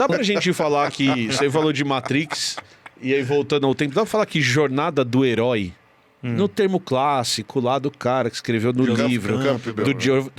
Dá pra gente falar que... Você falou de Matrix, e aí voltando ao tempo, dá pra falar que jornada do herói, no termo clássico lá do cara que escreveu no livro,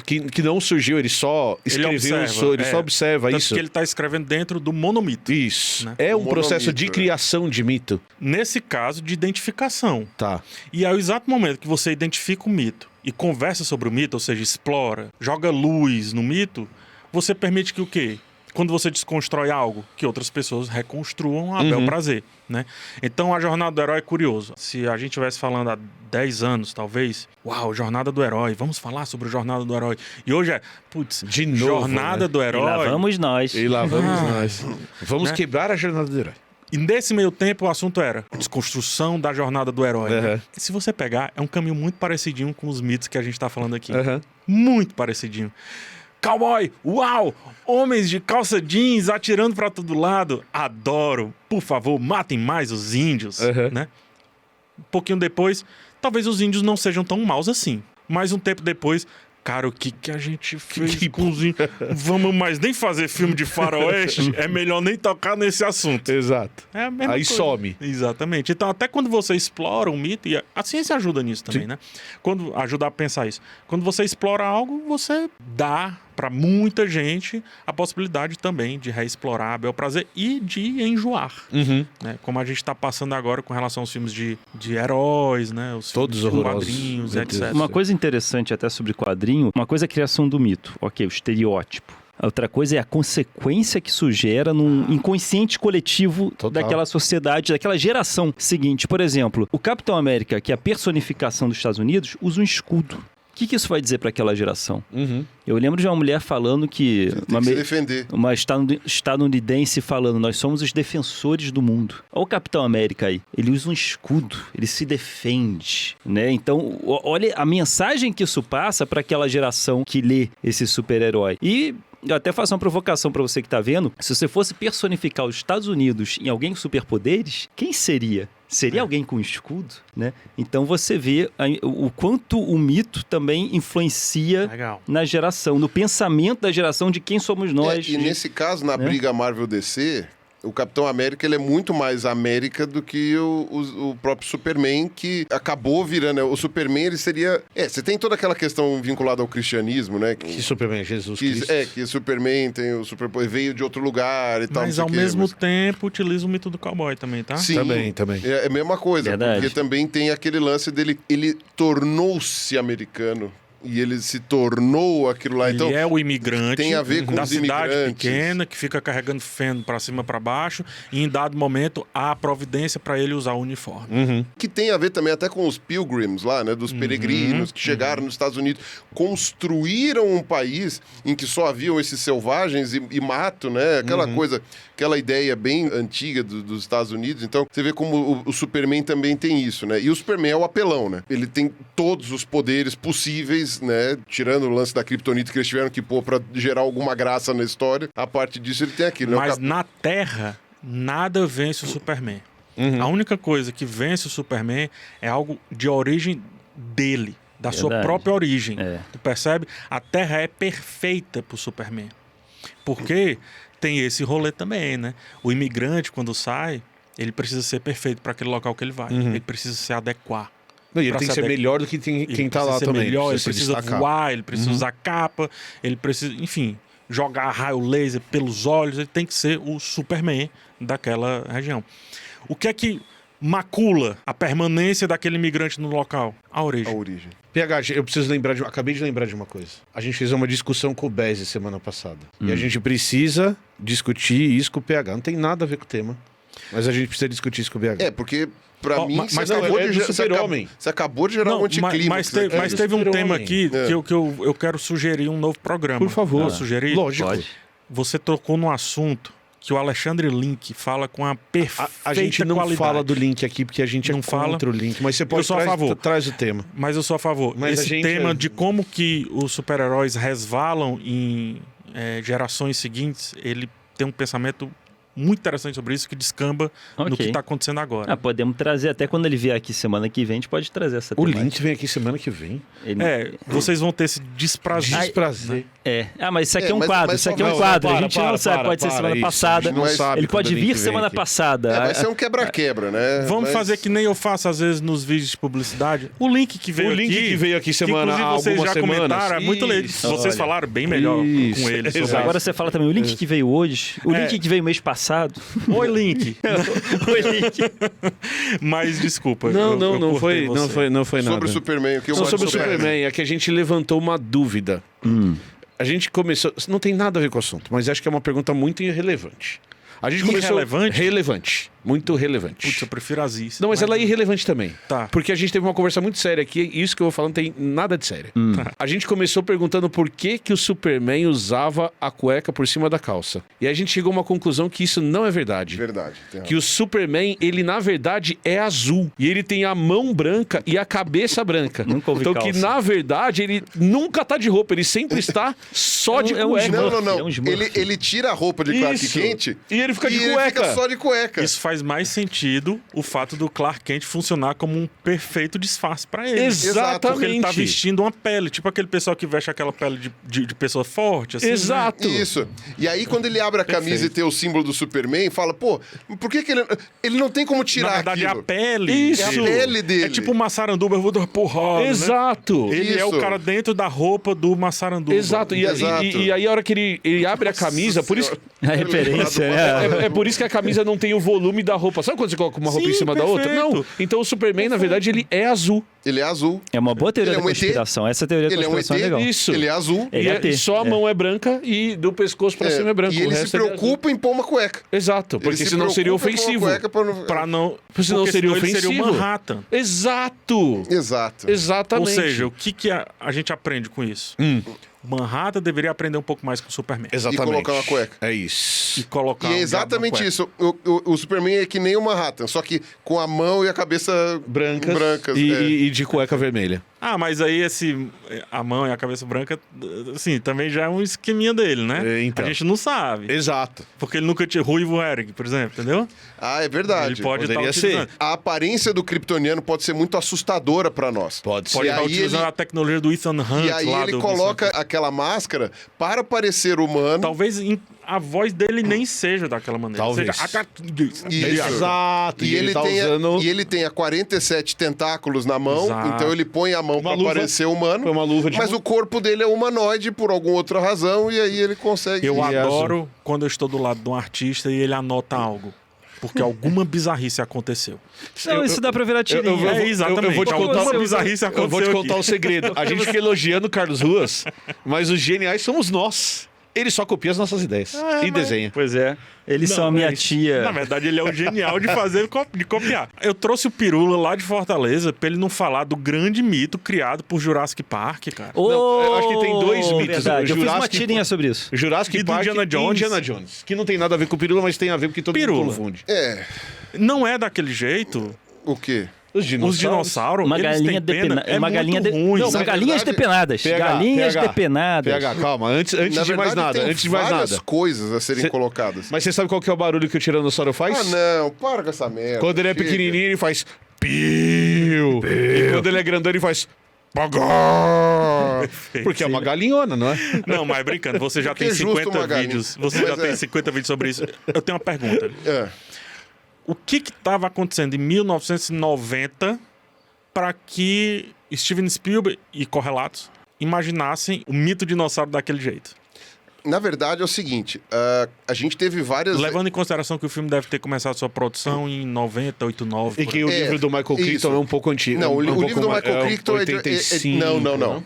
que não surgiu, ele só escreveu, ele só observa tanto isso. que ele tá escrevendo dentro do monomito. Isso. Né? É um processo de criação de mito. Nesse caso, de identificação. Tá. E ao exato momento que você identifica o mito e conversa sobre o mito, ou seja, explora, joga luz no mito, você permite que o quê? Quando você desconstrói algo, que outras pessoas reconstruam a bel prazer, né? Então, a jornada do herói é curioso. Se a gente estivesse falando há 10 anos, talvez, uau, jornada do herói, vamos falar sobre a jornada do herói. E hoje é, de novo, jornada do herói. E lá vamos nós. E lá vamos nós. Vamos quebrar a jornada do herói. E nesse meio tempo, o assunto era desconstrução da jornada do herói. Né? Se você pegar, é um caminho muito parecidinho com os mitos que a gente está falando aqui. Muito parecidinho. Cowboy, uau! Homens de calça jeans atirando pra todo lado. Adoro. Por favor, matem mais os índios. Né? Um pouquinho depois, talvez os índios não sejam tão maus assim. Mas um tempo depois, cara, o que a gente fez com os índios? Vamos mais nem fazer filme de faroeste. É melhor nem tocar nesse assunto. Exato. É a mesma Aí coisa. some. Exatamente. Então, até quando você explora um mito, e a ciência ajuda nisso também, né? Quando ajuda a pensar isso. Quando você explora algo, você dá para muita gente a possibilidade também de reexplorar a bel prazer e de enjoar. Né? Como a gente está passando agora com relação aos filmes de heróis, né? Os todos filmes de horrorosos, quadrinhos, etc. Uma coisa interessante até sobre quadrinho, uma coisa é a criação do mito, ok, o estereótipo. A outra coisa é a consequência que isso gera num inconsciente coletivo daquela sociedade, daquela geração seguinte. Por exemplo, o Capitão América, que é a personificação dos Estados Unidos, usa um escudo. O que isso vai dizer para aquela geração? Eu lembro de uma mulher falando que... Tem que se defender. Uma estadunidense falando, nós somos os defensores do mundo. Olha o Capitão América aí. Ele usa um escudo, ele se defende, né? Então, olha a mensagem que isso passa para aquela geração que lê esse super-herói. E... eu até faço uma provocação pra você que tá vendo. Se você fosse personificar os Estados Unidos em alguém com superpoderes, quem seria? Seria alguém com escudo, né? Então você vê o quanto o mito também influencia na geração, no pensamento da geração de quem somos nós. E nesse caso, na briga Marvel-DC... o Capitão América, ele é muito mais América do que o próprio Superman, que acabou virando... O Superman, ele seria... você tem toda aquela questão vinculada ao cristianismo, né? Que Superman é Jesus Cristo. Que Superman tem o superpoder, veio de outro lugar e tal. Mas ao mesmo tempo utiliza o mito do cowboy também, tá? Sim, também. É a mesma coisa, Verdade. porque também tem aquele lance dele... ele tornou-se americano. E ele se tornou aquilo lá. Ele é o imigrante tem a ver com da os cidade imigrantes. pequena que fica carregando feno pra cima pra baixo e em dado momento há providência pra ele usar o uniforme. Que tem a ver também até com os pilgrims lá, né? Dos peregrinos que chegaram nos Estados Unidos, construíram um país em que só haviam esses selvagens e mato, né? Aquela coisa, aquela ideia bem antiga dos Estados Unidos. Então, você vê como o Superman também tem isso, né? E o Superman é o apelão, né? Ele tem todos os poderes possíveis, né? Tirando o lance da Kryptonita que eles tiveram que pôr pra gerar alguma graça na história. A parte disso ele tem aquilo, né? Mas na Terra, nada vence o Superman. A única coisa que vence o Superman é algo de origem dele, da sua própria origem. Tu percebe? A Terra é perfeita pro Superman. Porque tem esse rolê também, né? O imigrante, quando sai, ele precisa ser perfeito para aquele local que ele vai. Ele precisa se adequar. E ele tem que ser melhor do que quem tá lá também. Melhor, ele precisa voar, ele precisa usar capa, ele precisa, enfim, jogar raio laser pelos olhos, ele tem que ser o Superman daquela região. O que é que macula a permanência daquele imigrante no local? A origem. PH, eu preciso lembrar acabei de lembrar de uma coisa. A gente fez uma discussão com o Bezzi semana passada. E a gente precisa discutir isso com o PH. Não tem nada a ver com o tema. Mas a gente precisa discutir isso com o BH. Porque pra mim, mas você acabou de gerar um anticlímax. Mas teve um tema aqui que eu quero sugerir um novo programa. Por favor. Posso sugerir? Lógico. Pode. Você tocou num assunto que o Alexandre Link fala com a perfeita A gente não qualidade. fala do link aqui, porque a gente não fala contra o link. Mas você pode traz o tema. Mas eu sou a favor. Mas esse tema de como que os super-heróis resvalam em gerações seguintes, ele tem um pensamento muito interessante sobre isso, que descamba no que está acontecendo agora. Podemos trazer, até quando ele vier aqui semana que vem, a gente pode trazer essa temática. O Link vem aqui semana que vem. Vocês vão ter esse desprazer. Desprazer. Mas isso aqui é um quadro. Isso aqui é um quadro. A gente não sabe. Pode ser semana passada. Não sabe. Ele pode vir semana passada. Vai ser um quebra-quebra, né? Vamos fazer que nem eu faço às vezes nos vídeos de publicidade. O link que veio aqui semana, que inclusive vocês já comentaram, é muito legal. Vocês falaram bem melhor com eles. Agora você fala também o link que veio hoje, o link que veio mês passado. Oi, link. Oi, link. Mas desculpa. Não foi nada. Sobre o Superman, o que eu sobre o Superman, é que a gente levantou uma dúvida. A gente começou... Não tem nada a ver com o assunto, mas acho que é uma pergunta muito irrelevante. A gente começou... Relevante. Muito relevante. Putz, eu prefiro Aziz. Não, mas ela é irrelevante também. Tá. Porque a gente teve uma conversa muito séria aqui, e isso que eu vou falar não tem nada de sério. A gente começou perguntando por que o Superman usava a cueca por cima da calça. E a gente chegou a uma conclusão que isso não é verdade. Verdade. Que o Superman, ele na verdade é azul. E ele tem a mão branca e a cabeça branca. Nunca ouvi então calça. que na verdade ele nunca tá de roupa, ele sempre está só de cueca. Não. Ele tira a roupa de Clark Kent e ele fica de cueca. Ele fica só de cueca. Isso faz mais sentido o fato do Clark Kent funcionar como um perfeito disfarce pra ele. Exatamente. Porque ele tá vestindo uma pele, tipo aquele pessoal que veste aquela pele de pessoa forte, assim. Exato. Né? Isso. E aí, quando ele abre a camisa e tem o símbolo do Superman, fala, pô, por que ele não tem como tirar aquilo? Na verdade, aquilo? é a pele. Isso. É a pele dele. É tipo o Massaranduba, eu vou dar porrada, Exato. Né? Ele é o cara dentro da roupa do Massaranduba. Exato. E aí, a hora que ele abre a camisa, por isso... A referência, É por isso que a camisa não tem o volume da roupa. Sabe quando você coloca uma roupa em cima da outra? Não. Então o Superman, na verdade, ele é azul. Ele é azul. É uma boa teoria Ele da conspiração. Essa teoria da conspiração é legal. Isso. Ele é azul. E só a mão é branca e do pescoço pra cima é branco. E ele se preocupa em pôr uma cueca. Exato, porque senão seria ofensivo. Senão seria ofensivo. Ele seria o Manhattan. Exato. Exatamente. Ou seja, o que a gente aprende com isso? Manhattan deveria aprender um pouco mais com o Superman. Exatamente. E colocar uma cueca. É isso. E é exatamente isso. O Superman é que nem o Manhattan, só que com a mão e a cabeça brancas. E de cueca vermelha. Mas aí a mão e a cabeça branca, assim, também já é um esqueminha dele, né? Então. A gente não sabe. Exato. Porque ele nunca tinha Ruivo Eric, por exemplo, entendeu? É verdade. Ele pode Poderia ser. A aparência do kryptoniano pode ser muito assustadora pra nós. Pode Pode estar utilizando a tecnologia do Ethan Hunt. E aí ele coloca aquela máscara para parecer humano. Talvez a voz dele nem seja daquela maneira. Talvez. Exato. E ele tem a 47 tentáculos na mão, então ele põe a mão para parecer humano. Uma luva mas o corpo dele é humanoide por alguma outra razão, e aí ele consegue... Eu adoro quando eu estou do lado de um artista e ele anota algo. Porque alguma bizarrice aconteceu. Não, isso dá pra virar tirinha. Exatamente. Eu vou te contar alguma bizarrice aconteceu. Eu vou te contar um segredo. A gente fica elogiando o Carlos Ruas, mas os geniais somos nós. Ele só copia as nossas ideias e desenha. Pois é. Eles são a minha tia. Na verdade, ele é o genial de copiar. Eu trouxe o Pirula lá de Fortaleza pra ele não falar do grande mito criado por Jurassic Park, cara. Eu acho que tem dois mitos. Verdade. Eu fiz uma tirinha sobre isso. Jurassic Park e Indiana Jones. Que não tem nada a ver com o Pirula, mas tem a ver porque todo mundo confunde. Não é daquele jeito. O quê? Os dinossauros, uma galinha depenada. Uma galinha ruim. Não, são galinhas depenadas. Galinhas depenadas. PH, calma. Antes de mais nada. Antes de mais nada. Várias coisas a serem colocadas. Mas você sabe qual que é o barulho que o Tiranossauro faz? Não. Para com essa merda. Quando ele é pequenininho, ele faz piu. E quando ele é grandão, ele faz pagá. Porque é uma galinhona, não é? Não, mas brincando, você já tem 50 vídeos. Você já tem 50 vídeos sobre isso. Eu tenho uma pergunta. O que estava acontecendo em 1990 para que Steven Spielberg e correlatos imaginassem o mito dinossauro daquele jeito? Na verdade, é o seguinte, a gente teve várias... Levando em consideração que o filme deve ter começado sua produção em 90, 89... E que o livro do Michael Crichton é um pouco antigo. Não, o livro do Michael Crichton é de 85. Não.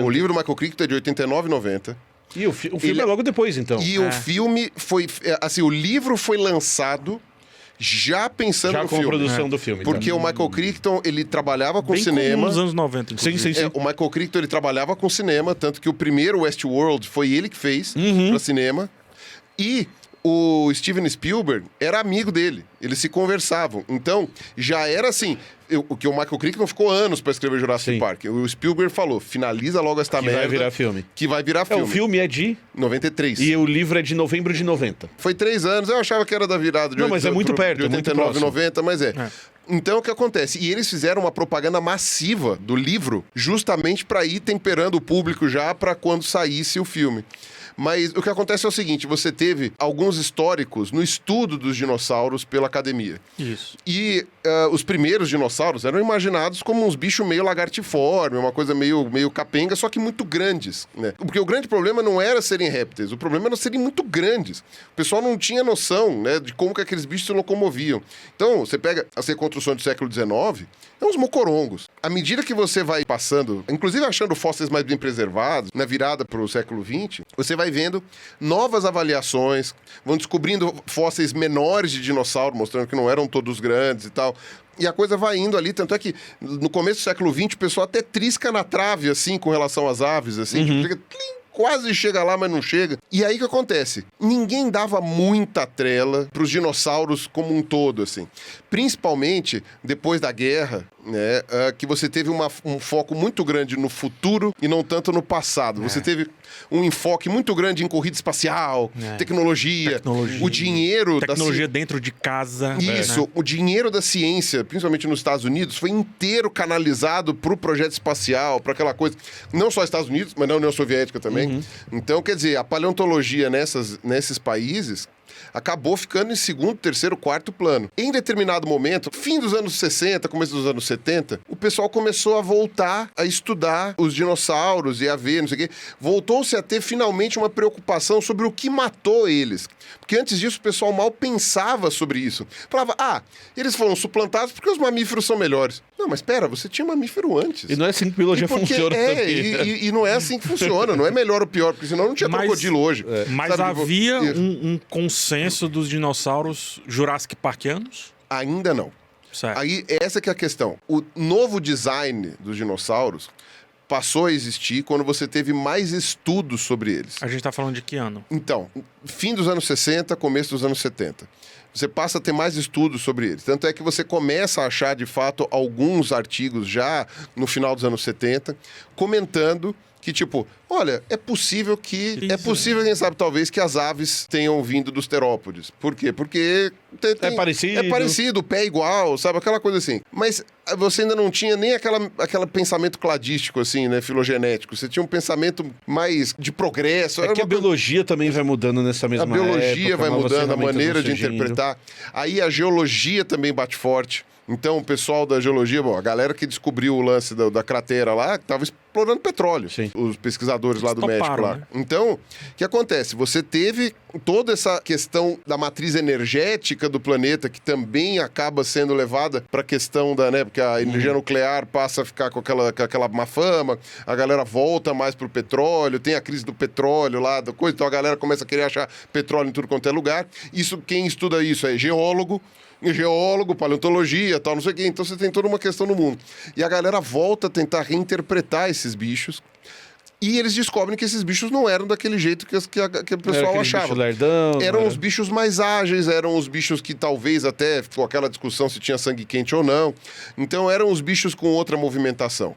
O livro do Michael Crichton é de 89 e 90. E o filme é logo depois, então. E o filme foi... Assim, o livro foi lançado... Já pensando no filme. Já com a produção do filme. Porque o Michael Crichton, ele trabalhava com bem cinema. Nos anos 90, inclusive. Sim. O Michael Crichton, ele trabalhava com cinema, tanto que o primeiro Westworld foi ele que fez pra cinema. E o Steven Spielberg era amigo dele. Eles se conversavam. Então, já era assim... O que o Michael Crichton ficou anos pra escrever Jurassic Park. O Spielberg falou, finaliza logo esta merda. Que vai virar filme. Que vai virar filme. O filme é de... 93. E o livro é de novembro de 90. Foi 3 anos. Eu achava que era da virada de Não, mas é muito perto. De 89 e 90, mas é. Então, o que acontece? E eles fizeram uma propaganda massiva do livro justamente para ir temperando o público já para quando saísse o filme. Mas o que acontece é o seguinte, você teve alguns históricos no estudo dos dinossauros pela academia. Isso. E os primeiros dinossauros eram imaginados como uns bichos meio lagartiforme, uma coisa meio capenga, só que muito grandes, né? Porque o grande problema não era serem répteis, o problema era serem muito grandes. O pessoal não tinha noção, né, de como que aqueles bichos se locomoviam. Então, você pega as reconstruções do século XIX, é uns mocorongos. À medida que você vai passando, inclusive achando fósseis mais bem preservados, na virada para o século XX, você vai vendo novas avaliações, vão descobrindo fósseis menores de dinossauro, mostrando que não eram todos grandes e tal. E a coisa vai indo ali, tanto é que no começo do século XX o pessoal até trisca na trave, assim, com relação às aves, assim, que fica... Quase chega lá, mas não chega. E aí o que acontece? Ninguém dava muita trela para os dinossauros como um todo, assim. Principalmente depois da guerra, né? Que você teve um foco muito grande no futuro e não tanto no passado. Você teve um enfoque muito grande em corrida espacial, tecnologia, o dinheiro... Tecnologia dentro de casa. Isso, né? O dinheiro da ciência, principalmente nos Estados Unidos, foi inteiro canalizado para o projeto espacial, para aquela coisa. Não só Estados Unidos, mas na União Soviética também. Então, quer dizer, a paleontologia nesses países acabou ficando em segundo, terceiro, quarto plano. Em determinado momento, fim dos anos 60, começo dos anos 70, o pessoal começou a voltar a estudar os dinossauros e a ver, não sei o quê. Voltou-se a ter finalmente uma preocupação sobre o que matou eles. Porque antes disso o pessoal mal pensava sobre isso. Falava, eles foram suplantados porque os mamíferos são melhores. Não, mas espera, você tinha mamífero antes. E não é assim que a biologia funciona também. E não é assim que funciona, não é melhor ou pior, porque senão não tinha crocodilo hoje. Mas sabe, havia um consenso dos dinossauros Jurassic Parkianos? Ainda não. Certo. Aí, essa que é a questão. O novo design dos dinossauros passou a existir quando você teve mais estudos sobre eles. A gente tá falando de que ano? Então, fim dos anos 60, começo dos anos 70. Você passa a ter mais estudos sobre eles. Tanto é que você começa a achar, de fato, alguns artigos já no final dos anos 70, comentando que, tipo, olha, é possível, quem sabe, talvez, que as aves tenham vindo dos terópodes. Por quê? Porque é parecido. É parecido, o pé é igual, sabe? Aquela coisa assim. Mas você ainda não tinha nem aquele pensamento cladístico, assim, né? Filogenético. Você tinha um pensamento mais de progresso. É que a biologia também vai mudando nessa mesma época. A biologia vai mudando, a maneira de interpretar. Aí a geologia também bate forte. Então, o pessoal da geologia, a galera que descobriu o lance da cratera lá, estava explorando petróleo. Sim. Os pesquisadores lá do Toparam, México lá. né? Então, o que acontece? Você teve toda essa questão da matriz energética do planeta, que também acaba sendo levada para a questão da, né, porque a energia nuclear passa a ficar com aquela má fama, a galera volta mais pro petróleo, tem a crise do petróleo lá, da coisa, então a galera começa a querer achar petróleo em tudo quanto é lugar. Isso, quem estuda isso é geólogo, paleontologia, tal, não sei o quê. Então você tem toda uma questão no mundo. E a galera volta a tentar reinterpretar esses bichos. E eles descobrem que esses bichos não eram daquele jeito que o pessoal achava. Eram os bichos mais ágeis, eram os bichos que talvez até ficou aquela discussão se tinha sangue quente ou não. Então eram os bichos com outra movimentação.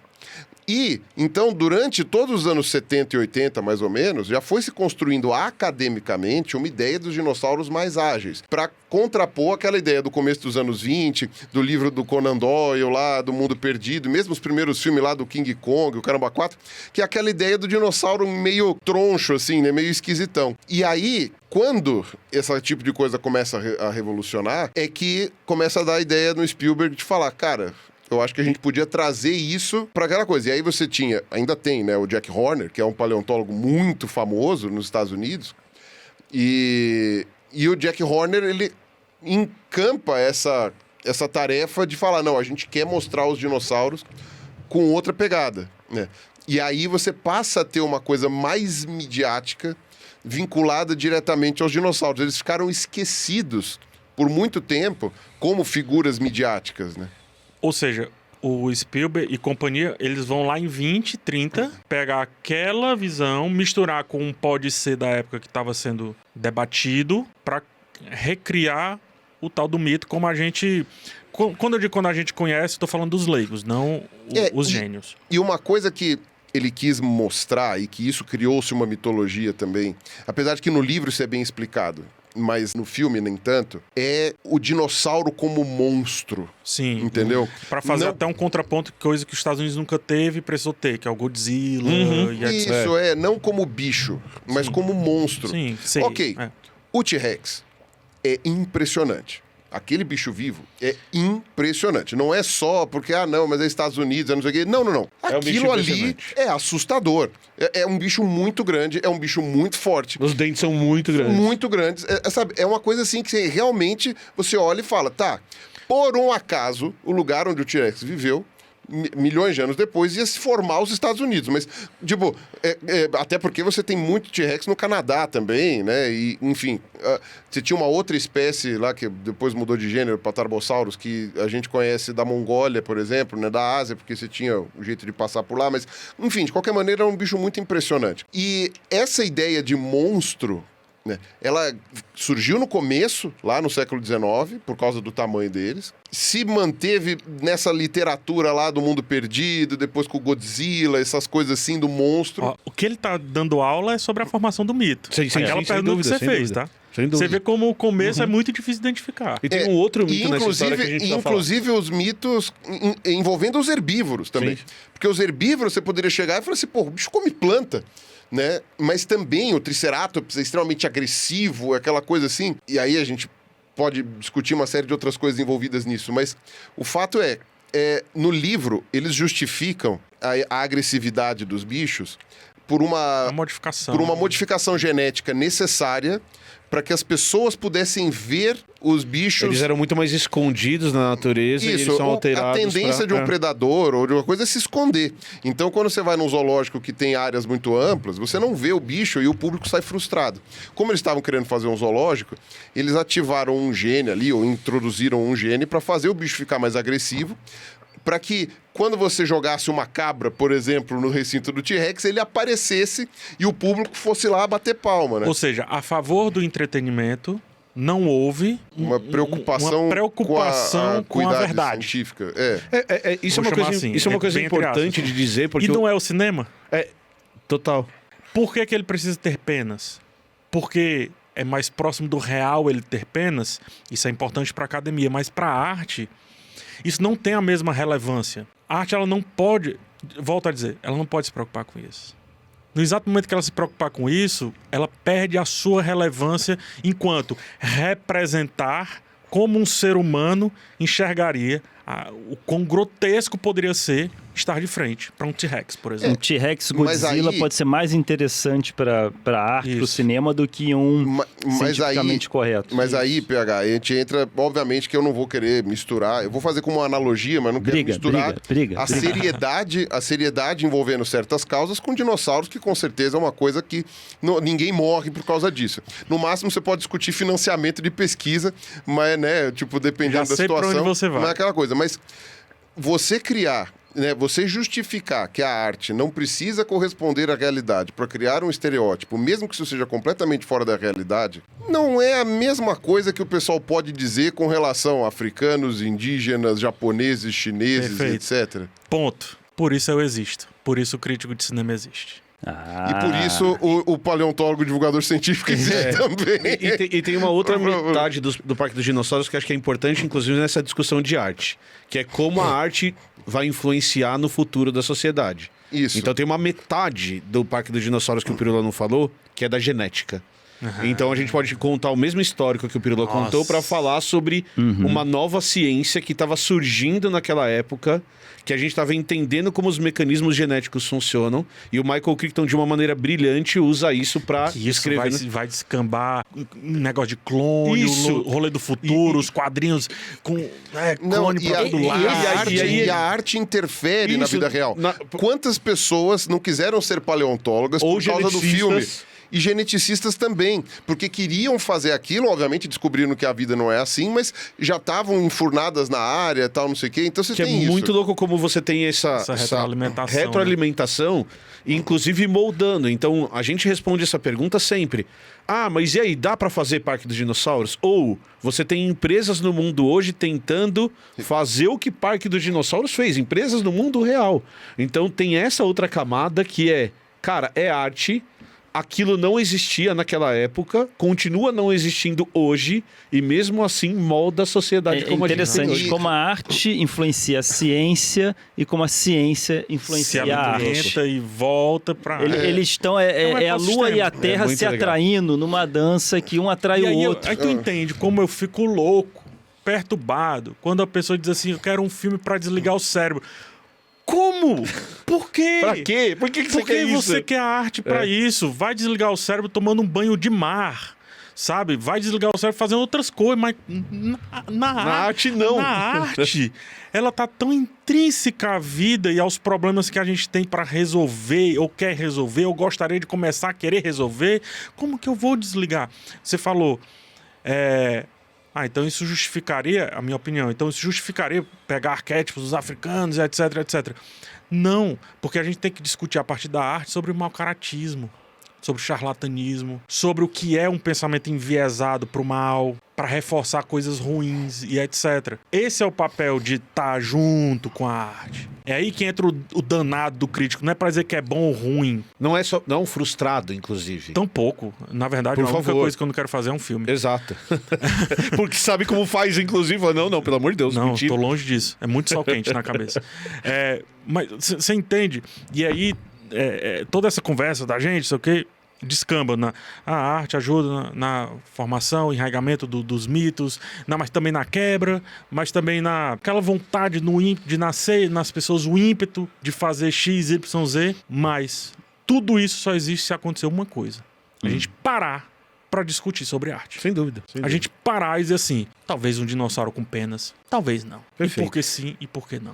E, então, durante todos os anos 70 e 80, mais ou menos, já foi se construindo academicamente uma ideia dos dinossauros mais ágeis, para contrapor aquela ideia do começo dos anos 20, do livro do Conan Doyle lá, do Mundo Perdido, mesmo os primeiros filmes lá do King Kong, o Caramba 4, que é aquela ideia do dinossauro meio troncho, assim, né, meio esquisitão. E aí, quando esse tipo de coisa começa a revolucionar, é que começa a dar a ideia no Spielberg de falar, cara, eu acho que a gente podia trazer isso para aquela coisa. E aí você tinha, ainda tem, né, o Jack Horner, que é um paleontólogo muito famoso nos Estados Unidos. E o Jack Horner, ele encampa essa tarefa de falar, não, a gente quer mostrar os dinossauros com outra pegada, né? E aí você passa a ter uma coisa mais midiática vinculada diretamente aos dinossauros. Eles ficaram esquecidos por muito tempo como figuras midiáticas, né? Ou seja, o Spielberg e companhia, eles vão lá em 20, 30, pegar aquela visão, misturar com um pode ser da época que estava sendo debatido, para recriar o tal do mito como a gente... Quando eu digo quando a gente conhece, estou falando dos leigos, não os gênios. E uma coisa que ele quis mostrar, e que isso criou-se uma mitologia também, apesar de que no livro isso é bem explicado, mas no filme nem tanto, é o dinossauro como monstro. Sim. Entendeu? Pra fazer até um contraponto, coisa que os Estados Unidos nunca teve e precisou ter, que é o Godzilla e etc. Isso, não como bicho, mas como monstro. Sim, sim. Ok, o T-Rex é impressionante. Aquele bicho vivo é impressionante. Não é só porque, não, mas é Estados Unidos, é não sei o quê. Não. Aquilo ali é assustador. É um bicho muito grande, é um bicho muito forte. Os dentes são muito grandes. Muito grandes. Sabe, é uma coisa assim que realmente você olha e fala, tá, por um acaso, o lugar onde o T-Rex viveu, milhões de anos depois, ia se formar os Estados Unidos. Mas, tipo, até porque você tem muito T-Rex no Canadá também, né? E, enfim, você tinha uma outra espécie lá que depois mudou de gênero, Patarbossauros, que a gente conhece da Mongólia, por exemplo, né? Da Ásia, porque você tinha o jeito de passar por lá. Mas, enfim, de qualquer maneira, é um bicho muito impressionante. E essa ideia de monstro, né, ela surgiu no começo, lá no século XIX, por causa do tamanho deles. Se manteve nessa literatura lá do Mundo Perdido, depois com o Godzilla, essas coisas assim do monstro. O que ele tá dando aula é sobre a formação do mito. Aquela pergunta que você fez, tá? Você vê como o começo é muito difícil de identificar. E tem um outro mito nessa história que a gente inclusive os mitos envolvendo os herbívoros também. Sim. Porque os herbívoros você poderia chegar e falar assim, o bicho come planta. Né? Mas também o Triceratops é extremamente agressivo, aquela coisa assim. E aí a gente pode discutir uma série de outras coisas envolvidas nisso. Mas o fato no livro, eles justificam a agressividade dos bichos por uma modificação genética necessária para que as pessoas pudessem ver os bichos... Eles eram muito mais escondidos na natureza. Isso, e eles são alterados. A tendência de um predador ou de uma coisa é se esconder. Então, quando você vai num zoológico que tem áreas muito amplas, você não vê o bicho e o público sai frustrado. Como eles estavam querendo fazer um zoológico, eles ativaram um gene ali, ou introduziram um gene para fazer o bicho ficar mais agressivo, para que quando você jogasse uma cabra, por exemplo, no recinto do T-Rex, ele aparecesse e o público fosse lá bater palma, né? Ou seja, a favor do entretenimento, não houve uma preocupação com a verdade científica. Isso é uma coisa importante de dizer. Porque e não é o cinema? Total. Por que ele precisa ter penas? Porque é mais próximo do real ele ter penas. Isso é importante para a academia, mas para a arte... Isso não tem a mesma relevância. A arte, ela não pode... Volto a dizer, ela não pode se preocupar com isso. No exato momento que ela se preocupar com isso, ela perde a sua relevância enquanto representar como um ser humano enxergaria o quão grotesco poderia ser estar de frente para um T-Rex, por exemplo. Um T-Rex Godzilla pode ser mais interessante para a arte, para o cinema, do que um cientificamente correto. Mas aí, PH, a gente entra... Obviamente que eu não vou querer misturar. Eu vou fazer como uma analogia, mas não quero misturar a seriedade envolvendo certas causas com dinossauros, que com certeza é uma coisa que ninguém morre por causa disso. No máximo, você pode discutir financiamento de pesquisa, mas, né, tipo, dependendo da situação... Pra onde você vai. Não é aquela coisa. Mas você criar... você justificar que a arte não precisa corresponder à realidade para criar um estereótipo, mesmo que isso seja completamente fora da realidade, não é a mesma coisa que o pessoal pode dizer com relação a africanos, indígenas, japoneses, chineses, etc. Ponto. Por isso eu existo. Por isso o crítico de cinema existe. E por isso o paleontólogo divulgador científico existe também. E tem uma outra metade do Parque dos Dinossauros que acho que é importante, inclusive, nessa discussão de arte, que é como a arte vai influenciar no futuro da sociedade. Isso. Então tem uma metade do Parque dos Dinossauros que o Pirula não falou, que é da genética. Então a gente pode contar o mesmo histórico que o Pirula contou para falar sobre uma nova ciência que estava surgindo naquela época, que a gente estava entendendo como os mecanismos genéticos funcionam, e o Michael Crichton, de uma maneira brilhante, usa isso para escrever. Isso vai descambar um negócio de clone, o rolê do futuro, os quadrinhos com clone pra todo lado. E a arte interfere na vida real. Quantas pessoas não quiseram ser paleontólogas por causa do filme? E geneticistas também, porque queriam fazer aquilo, obviamente descobriram que a vida não é assim, mas já estavam enfurnadas na área e tal, não sei o quê. Então você tem isso. É muito louco como você tem essa retroalimentação, né? Inclusive moldando. Então a gente responde essa pergunta sempre. Mas e aí, dá para fazer Parque dos Dinossauros? Ou você tem empresas no mundo hoje tentando fazer o que Parque dos Dinossauros fez, empresas no mundo real. Então tem essa outra camada que é, cara, é arte. aquilo não existia naquela época, continua não existindo hoje, e mesmo assim molda a sociedade como a gente tem interessante hoje. como a arte influencia a ciência e como a ciência influencia a arte. E volta pra... Eles estão... É a Lua e a Terra se atraindo numa dança que um atrai o outro. Aí tu entende como eu fico louco, perturbado, quando a pessoa diz assim, eu quero um filme pra desligar o cérebro. Como? Por quê? Pra quê? Por que você quer isso? Você quer a arte pra isso? Vai desligar o cérebro tomando um banho de mar, sabe? Vai desligar o cérebro fazendo outras coisas, mas na arte não. Na arte, ela tá tão intrínseca à vida e aos problemas que a gente tem pra resolver, ou quer resolver, ou gostaria de começar a querer resolver. Como que eu vou desligar? Você falou... então isso justificaria, a minha opinião, então isso justificaria pegar arquétipos dos africanos, etc, etc. Não, porque a gente tem que discutir a partir da arte sobre o mau-caratismo, sobre o charlatanismo, sobre o que é um pensamento enviesado para o mal, para reforçar coisas ruins e etc. Esse é o papel de estar junto com a arte. É aí que entra o danado do crítico. Não é para dizer que é bom ou ruim. Não é só... Não, frustrado, inclusive. Tão pouco. Na verdade, a única coisa que eu não quero fazer é um filme. Exato. Porque sabe como faz, inclusive. Não, pelo amor de Deus. Não, mentira. tô longe disso. É muito sol quente na cabeça. Mas você entende? E aí, toda essa conversa da gente, sei o quê, descamba a arte ajuda na formação, enraigamento dos mitos, mas também na quebra, mas também aquela vontade de nascer nas pessoas, o ímpeto de fazer X, Y, Z, mas tudo isso só existe se acontecer uma coisa. A gente parar para discutir sobre arte. Sem dúvida. A gente parar e dizer assim, talvez um dinossauro com penas, talvez não. Perfeito. E por que sim e por que não.